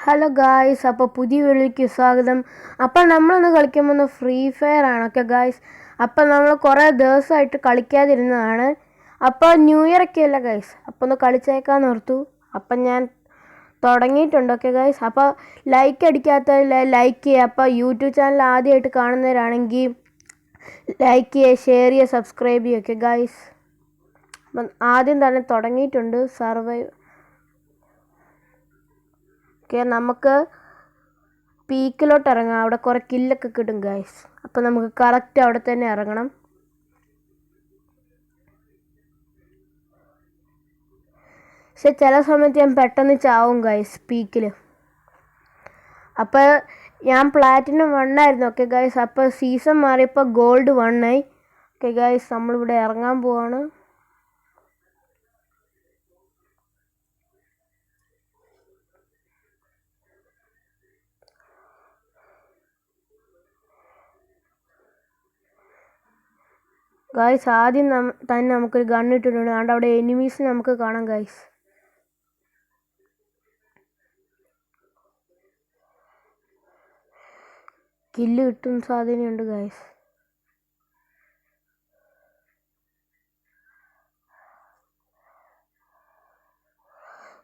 Hello guys, അപ്പോൾ പുതിയ വീഡിയോയ്ക്ക് സ്വാഗതം. അപ്പോൾ നമ്മളിന്ന് കളിക്കാൻ പോകുന്ന ഫ്രീ ഫയർ ആണ്. ഓക്കെ ഗായ്സ്, അപ്പോൾ നമ്മൾ കുറേ ദിവസമായിട്ട് കളിക്കാതിരുന്നതാണ്. അപ്പോൾ ന്യൂ ഇയർ ഒക്കെ അല്ല ഗായ്സ്, അപ്പോൾ ഒന്ന് കളിച്ചേക്കാന്ന് ഓർത്തു. അപ്പം ഞാൻ തുടങ്ങിയിട്ടുണ്ട്. ഓക്കെ ഗായ്സ്, അപ്പോൾ ലൈക്ക് അടിക്കാത്ത ലൈക്ക് ചെയ്യുക. അപ്പോൾ യൂട്യൂബ് ചാനൽ ആദ്യമായിട്ട് കാണുന്നവരാണെങ്കിൽ ലൈക്ക് ചെയ്യുക, ഷെയർ ചെയ്യുക, സബ്സ്ക്രൈബ് ചെയ്യുക. ഓക്കെ ഗായ്സ്, അപ്പം ആദ്യം തന്നെ തുടങ്ങിയിട്ടുണ്ട് സർവൈവ്. ഓക്കെ, നമുക്ക് പീക്കിലോട്ട് ഇറങ്ങാം. അവിടെ കുറേ കില്ലൊക്കെ കിട്ടും ഗൈസ്. അപ്പോൾ നമുക്ക് കറക്റ്റ് അവിടെ തന്നെ ഇറങ്ങണം. പക്ഷെ ചില സമയത്ത് ഞാൻ പെട്ടെന്ന് ചാവും ഗൈസ് പീക്കിൽ. അപ്പോൾ ഞാൻ പ്ലാറ്റിനം 1 ആയിരുന്നു. ഓക്കെ ഗൈസ്, അപ്പോൾ സീസൺ മാറിയപ്പോൾ ഗോൾഡ് 1 ആയി. ഓക്കെ ഗൈസ്, നമ്മളിവിടെ ഇറങ്ങാൻ പോവാണ്. ഗായ്സ്, ആദ്യം തന്നെ നമുക്കൊരു ഗൺ ഇട്ടിട്ടുണ്ട്. അതുകൊണ്ട് അവിടെ എനിമീസ് നമുക്ക് കാണാം ഗായ്സ്. കില്ല് കിട്ടും സാധ്യതയുണ്ട് ഗായ്സ്.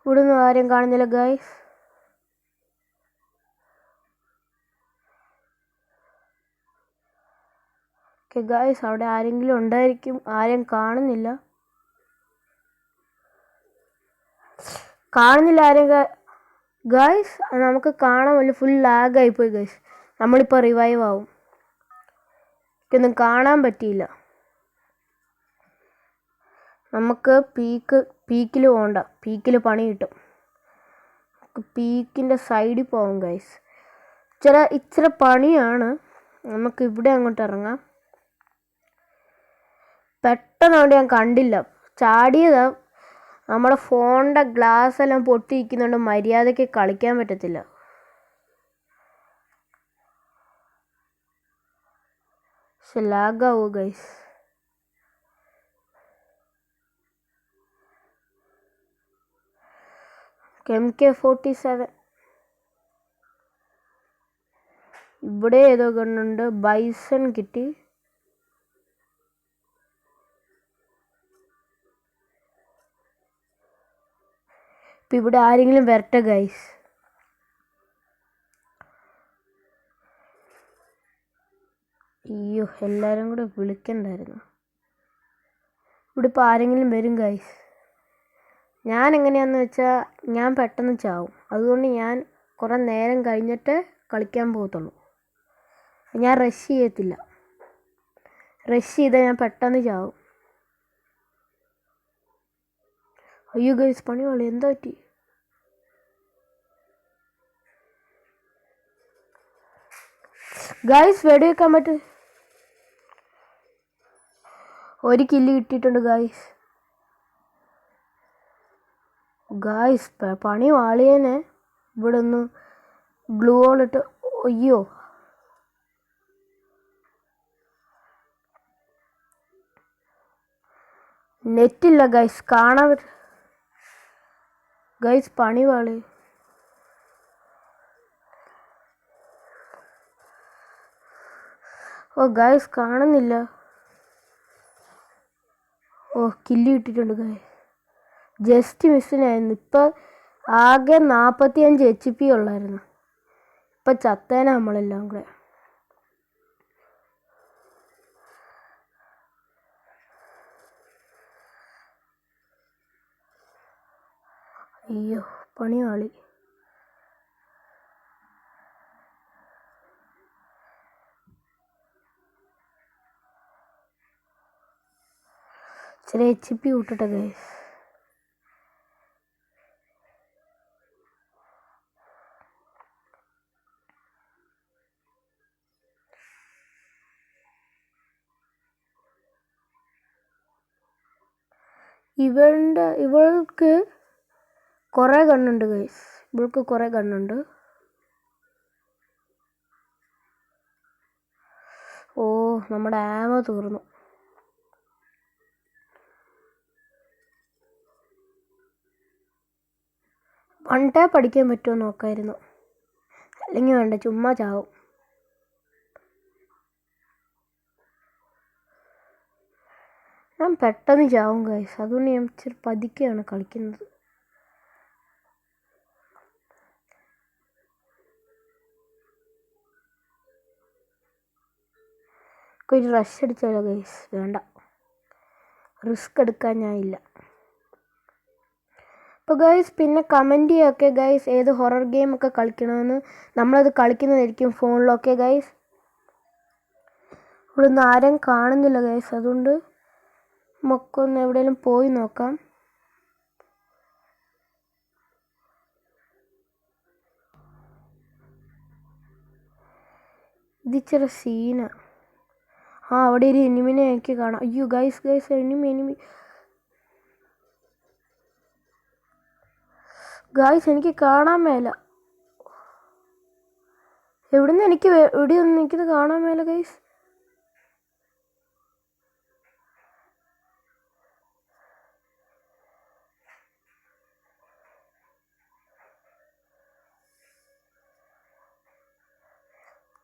ഇവിടെ ഒന്നും ആരും കാണുന്നില്ല ഗായ്സ്. ഓക്കെ ഗായ്സ്, അവിടെ ആരെങ്കിലും ഉണ്ടായിരിക്കും, ആരും കാണുന്നില്ല ആരും ഗായ്സ്. നമുക്ക് കാണാമല്ലോ, ഫുൾ ലാഗായിപ്പോയി ഗായ്സ്. നമ്മളിപ്പോൾ റിവൈവ് ആവും. ഒന്നും കാണാൻ പറ്റിയില്ല. നമുക്ക് പീക്കിൽ പോകണ്ട, പീക്കിൽ പണി കിട്ടും. പീക്കിൻ്റെ സൈഡിൽ പോകാം ഗായ്സ്. ഇച്ചിരി പണിയാണ്. നമുക്ക് ഇവിടെ അങ്ങോട്ട് ഇറങ്ങാം. പെട്ടെന്ന് അവിടെ ഞാൻ കണ്ടില്ല, ചാടിയതാ. നമ്മുടെ ഫോണിൻ്റെ ഗ്ലാസ് എല്ലാം പൊട്ടിയിരിക്കുന്നുണ്ട്, മര്യാദയ്ക്ക് കളിക്കാൻ പറ്റത്തില്ല. പക്ഷെ ലാഗാവൂ ഗൈസ്. MK47 ഇവിടെ ഏതോ ഗണ്ണുണ്ട്. ബൈസൺ കിട്ടി. ഇപ്പം ഇവിടെ ആരെങ്കിലും വരട്ടെ ഗൈസ്. അയ്യോ, എല്ലാവരും കൂടെ വിളിക്കണ്ടായിരുന്നു. ഇവിടെ ഇപ്പോൾ ആരെങ്കിലും വരും ഗൈസ്. ഞാൻ എങ്ങനെയാണെന്ന് വെച്ചാൽ ഞാൻ പെട്ടെന്ന് ചാവും. അതുകൊണ്ട് ഞാൻ കുറേ നേരം കഴിഞ്ഞിട്ട് കളിക്കാൻ പോകത്തുള്ളൂ. ഞാൻ റഷ് ചെയ്യത്തില്ല. റഷ് ചെയ്താൽ ഞാൻ പെട്ടെന്ന് ചാവും. അയ്യോ ഗൈസ്, പണിയുള്ളൂ. എന്താ പറ്റി? ഗൈസ്, വെടിവെക്കാൻ പറ്റും. ഒരു കില്ല് കിട്ടിയിട്ടുണ്ട് ഗൈസ്. പണി വാളിയേനെ. ഇവിടെ ഒന്ന് ഗ്ലൂ ഹോളിട്ട്. അയ്യോ, നെറ്റില്ല ഗൈസ്, കാണാൻ പറ്റ ഗൈസ്. പണി വാളി. ഓ ഗൈസ്, കാണുന്നില്ല. ഓ, കില്ല് കിട്ടിയിട്ടുണ്ട് ഗൈസ്. ജസ്റ്റ് മിസ്സിനായിരുന്നു. ഇപ്പം ആകെ 45 HP ഉള്ളായിരുന്നു. ഇപ്പം ചത്തേന നമ്മളെല്ലാം കൂടെ. അയ്യോ, പണി വാളി. ഇച്ചിരി HP കൂട്ടട്ടെ ഗൈസ്. ഇവൾക്ക് കുറേ ഗണ്ണുണ്ട് ഗൈസ്. ഇവൾക്ക് കുറേ ഗണ്ണുണ്ട്. ഓ, നമ്മുടെ ആമ തീർന്നു. വൺ ടാപ്പ് അടിക്കാൻ പറ്റുമോ നോക്കായിരുന്നു. അല്ലെങ്കിൽ വേണ്ട, ചുമ്മാ ചാവും. ഞാൻ പെട്ടെന്ന് ചാവും ഗൈസ്, അതുകൊണ്ട് ഞാൻ ഇച്ചിരി പതുക്കെയാണ് കളിക്കുന്നത്. ഒരു റഷ് അടിച്ചാലോ ഗൈസ്? വേണ്ട, റിസ്ക് എടുക്കാൻ ഞാനില്ല. അപ്പോൾ ഗൈസ് പിന്നെ കമൻറ്റ് ചെയ്യൊക്കെ ഗൈസ്, ഏത് ഹൊറർ ഗെയിമൊക്കെ കളിക്കണമെന്ന്. നമ്മളത് കളിക്കുന്നതായിരിക്കും ഫോണിലൊക്കെ ഗൈസ്. ഇവിടെ നിന്ന് ആരും കാണുന്നില്ല ഗൈസ്, അതുകൊണ്ട് നമുക്കൊന്ന് എവിടെയെങ്കിലും പോയി നോക്കാം. ഇതിച്ചിരി സീന. അവിടെ ഒരു എനിമിനെ എനിക്ക് കാണാം. അയ്യോ ഗൈസ് ഗൈസ്, എനിമി ഗൈസ്, എനിക്ക് കാണാൻ മേല. എവിടുന്ന് എവിടെയൊന്നും എനിക്കിത് കാണാൻ മേല ഗൈസ്.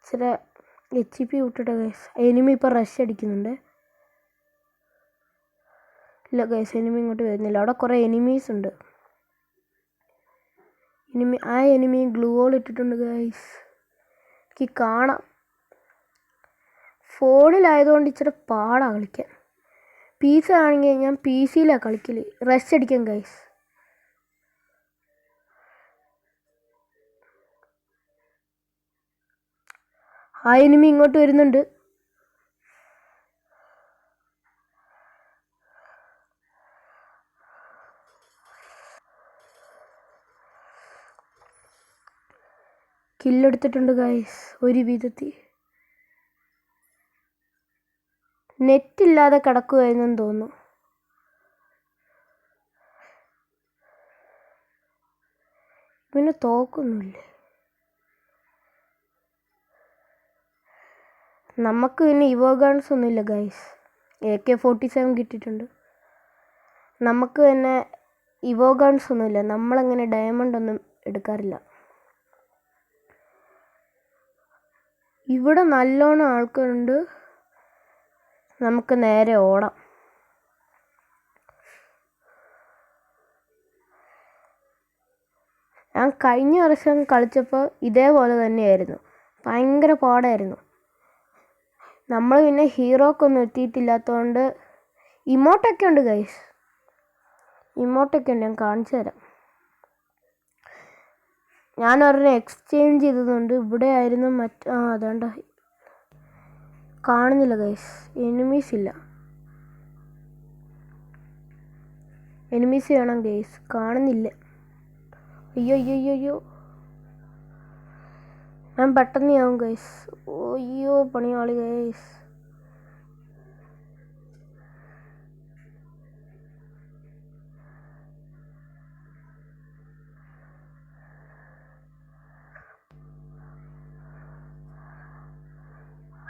ഇച്ചിരി HP വിട്ടിട്ട് ഗൈസ്. എനിമി ഇപ്പം റഷ് അടിക്കുന്നുണ്ട്. ഇല്ല ഗൈസ്, എനിമി ഇങ്ങോട്ട് വരുന്നില്ല. അവിടെ കുറേ എനിമീസ് ഉണ്ട്. എനിമി ഗ്ലൂ വോൾ ഇട്ടിട്ടുണ്ട് ഗൈസ്, എനിക്ക് കാണാം. ഫോണിലായതുകൊണ്ട് ഇച്ചിരി പാടാണ് കളിക്കാൻ. PC ആണെങ്കിൽ ഞാൻ PC-യിലാണ് കളിക്കൽ. റഷ് അടിക്കാം ഗൈസ്. ആ എനിമി ഇങ്ങോട്ട് വരുന്നുണ്ട്. കില്ലെടുത്തിട്ടുണ്ട് ഗൈസ് ഒരു വിധത്തിൽ. നെറ്റില്ലാതെ കിടക്കുമായിരുന്നെന്ന് തോന്നുന്നു. പിന്നെ തോക്കൊന്നുമില്ലേ നമുക്ക്? പിന്നെ ഇവോ ഗൺസ് ഒന്നുമില്ല ഗൈസ്. AK-47 കിട്ടിയിട്ടുണ്ട്. നമുക്ക് തന്നെ ഇവോ ഗൺസ് ഒന്നുമില്ല. നമ്മളങ്ങനെ ഡയമണ്ട് ഒന്നും എടുക്കാറില്ല. ഇവിടെ നല്ലോണം ആൾക്കാരുണ്ട്, നമുക്ക് നേരെ ഓടാം. ഞാൻ കഴിഞ്ഞ വർഷം കളിച്ചപ്പോൾ ഇതേപോലെ തന്നെയായിരുന്നു, ഭയങ്കര പാടായിരുന്നു. നമ്മൾ പിന്നെ ഹീറോക്കൊന്നും എത്തിയിട്ടില്ലാത്തതുകൊണ്ട് ഇമോട്ടൊക്കെ ഉണ്ട് ഗൈസ്, ഇമോട്ടൊക്കെ ഉണ്ട്, ഞാൻ കാണിച്ചു തരാം. ഞാൻ ഒരെണ്ണം എക്സ്ചേഞ്ച് ചെയ്തതുകൊണ്ട് ഇവിടെ ആയിരുന്നു അതാണ്ട കാണുന്നില്ല ഗൈസ്. എനിമീസ് ഇല്ല. എനിമീസ് വേണം ഗൈസ്, കാണുന്നില്ല. അയ്യോ അയ്യോ അയ്യോ അയ്യോ, ഞാൻ പെട്ടെന്ന് ആവും ഗൈസ്. അയ്യോ പണിയാളി ഗൈസ്.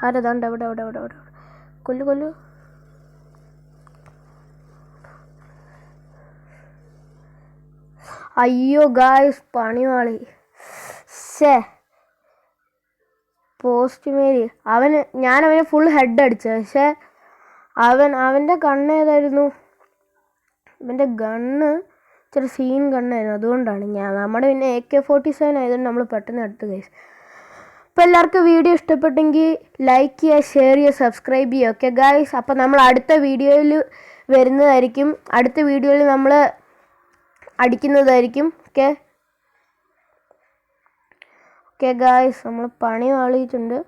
ആരതാണ്ട് അവിടെ അവിടെ അവിടെ അവിടെ കൊല്ലു കൊല്ലു. അയ്യോ ഗായ്സ്, പണിവാളി. പോസ്റ്റ് മേരി ഞാനവനെ ഫുൾ ഹെഡ് അടിച്ച. പക്ഷെ അവൻ്റെ ഗണ്ണ് ഏതായിരുന്നു? ഇവൻ്റെ ഗണ്ണ് ഇച്ചിരി സീൻ ഗണ്ണായിരുന്നു, അതുകൊണ്ടാണ്. നമ്മുടെ പിന്നെ AK-47 ആയതുകൊണ്ട് നമ്മൾ പെട്ടെന്ന് എടുത്ത് ഗൈസ്. അപ്പോൾ എല്ലാവർക്കും വീഡിയോ ഇഷ്ടപ്പെട്ടെങ്കിൽ ലൈക്ക് ചെയ്യുക, ഷെയർ ചെയ്യുക, സബ്സ്ക്രൈബ് ചെയ്യുക. ഓക്കെ ഗൈസ്, അപ്പോൾ നമ്മൾ അടുത്ത വീഡിയോയിൽ വരുന്നതായിരിക്കും. അടുത്ത വീഡിയോയിൽ നമ്മൾ അടിക്കുന്നതായിരിക്കും. ഓക്കെ ഓക്കെ ഗൈസ്, നമ്മൾ പണി വാളിയിട്ടുണ്ട്.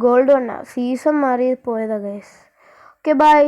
ഗോൾഡ് 1 സീസൺ മാറി പോയതാ ഗൈസ്. Okay bye.